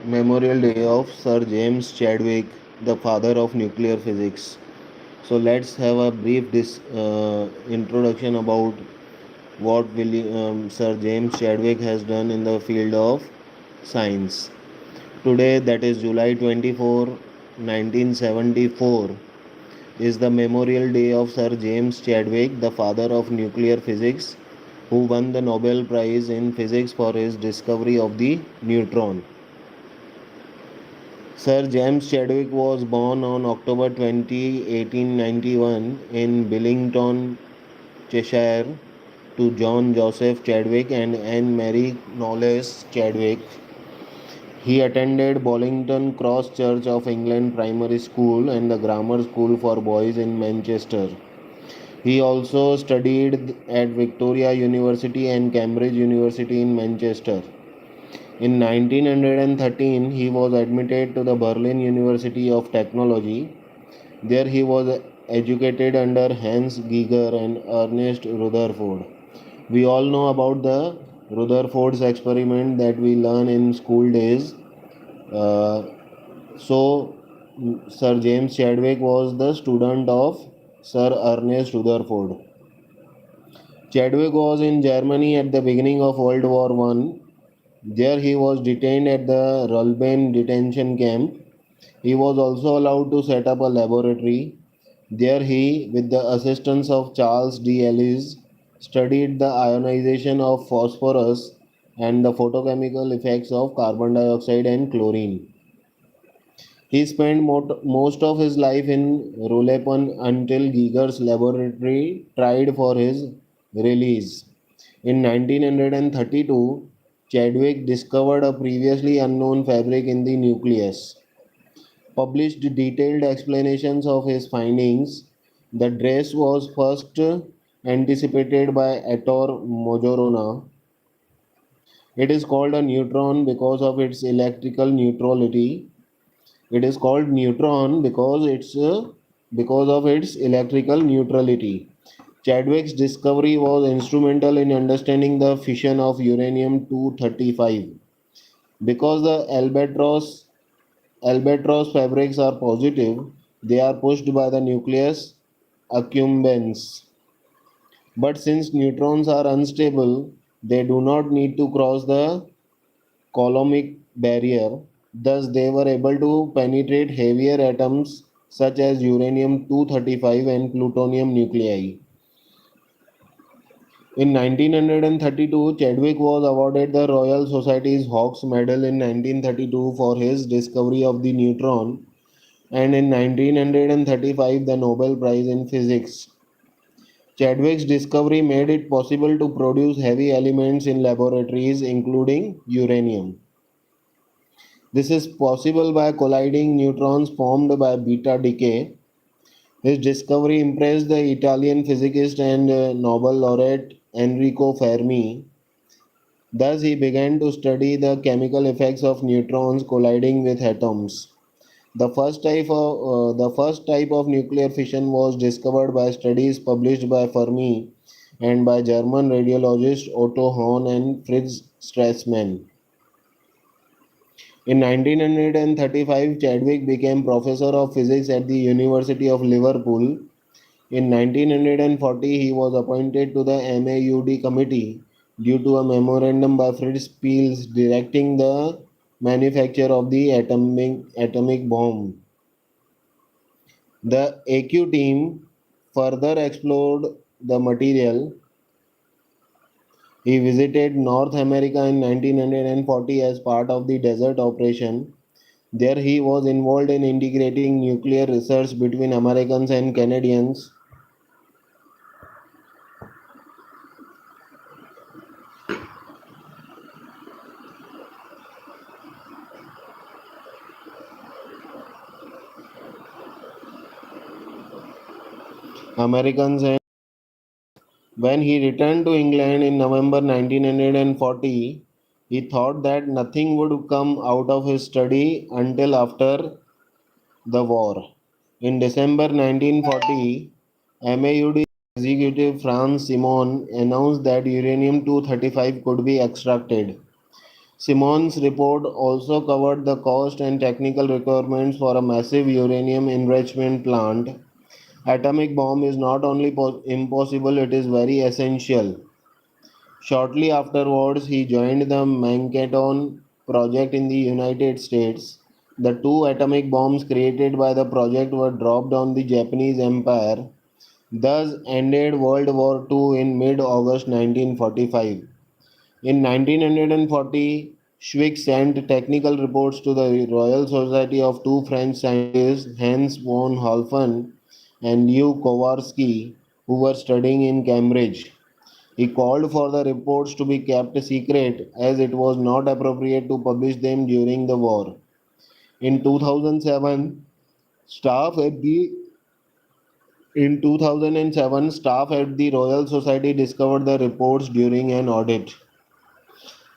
Memorial Day of Sir James Chadwick, the father of nuclear physics. So let's have a brief introduction about what Sir James Chadwick has done in the field of science. Today, that is July 24, 1974, is the Memorial Day of Sir James Chadwick, the father of nuclear physics, who won the Nobel Prize in Physics for his discovery of the neutron. Sir James Chadwick was born on October 20, 1891 in Billington, Cheshire, to John Joseph Chadwick and Anne Mary Knowles Chadwick. He attended Bollington Cross Church of England Primary School and the Grammar School for Boys in Manchester. He also studied at Victoria University and Cambridge University in Manchester. In 1913, he was admitted to the Berlin University of Technology. There he was educated under Hans Geiger and Ernest Rutherford. We all know about the Rutherford's experiment that we learn in school days. Uh, so, Sir James Chadwick was the student of Sir Ernest Rutherford. Chadwick was in Germany at the beginning of World War I. There he was detained at the Rulben detention camp. He was also allowed to set up a laboratory. There he, with the assistance of Charles D. Ellis, studied the ionization of phosphorus and the photochemical effects of carbon dioxide and chlorine. He spent most of his life in Rulepan until Geiger's laboratory tried for his release. In 1932, Chadwick discovered a previously unknown fabric in the nucleus, published detailed explanations of his findings. The dress was first anticipated by Ettore Majorana. It is called a neutron because of its electrical neutrality. It is called neutron because of its electrical neutrality. Chadwick's discovery was instrumental in understanding the fission of uranium 235. Because the albatross fabrics are positive, they are pushed by the nucleus accumbens. But since neutrons are unstable, they do not need to cross the Coulombic barrier. Thus, they were able to penetrate heavier atoms such as uranium 235 and plutonium nuclei. In 1932, Chadwick was awarded the Royal Society's Hawks Medal in 1932 for his discovery of the neutron, and in 1935 the Nobel Prize in Physics. Chadwick's discovery made it possible to produce heavy elements in laboratories, including uranium. This is possible by colliding neutrons formed by beta decay. His discovery impressed the Italian physicist and Nobel laureate Enrico Fermi. Thus, he began to study the chemical effects of neutrons colliding with atoms. The first type of nuclear fission was discovered by studies published by Fermi and by German radiologists Otto Hahn and Fritz Strassmann. In 1935, Chadwick became professor of physics at the University of Liverpool. In 1940, he was appointed to the MAUD committee due to a memorandum by Fritz Peels directing the manufacture of the atomic bomb. The AQ team further explored the material. He visited North America in 1940 as part of the desert operation. There he was involved in integrating nuclear research between Americans and Canadians. Americans and when he returned to England in November 1940, he thought that nothing would come out of his study until after the war. In December 1940, MAUD executive Franz Simon announced that uranium 235 could be extracted. Simon's report also covered the cost and technical requirements for a massive uranium enrichment plant. Atomic bomb is not only impossible, it is very essential. Shortly afterwards, he joined the Manhattan Project in the United States. The two atomic bombs created by the project were dropped on the Japanese Empire, thus ended World War II in mid-August 1945. In 1940, Schwick sent technical reports to the Royal Society of two French scientists, Hans von Halfan and Lew Kowarski, who were studying in Cambridge. He called for the reports to be kept secret as it was not appropriate to publish them during the war. In 2007, staff at the in 2007, staff at the Royal Society discovered the reports during an audit.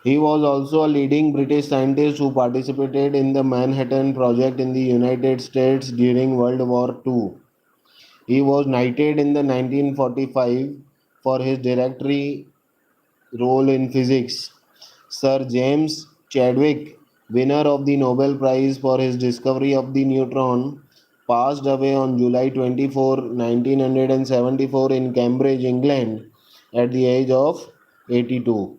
He was also a leading British scientist who participated in the Manhattan Project in the United States during World War II. He was knighted in the 1945 for his directory role in physics. Sir James Chadwick, winner of the Nobel Prize for his discovery of the neutron, passed away on July 24, 1974 in Cambridge, England at the age of 82.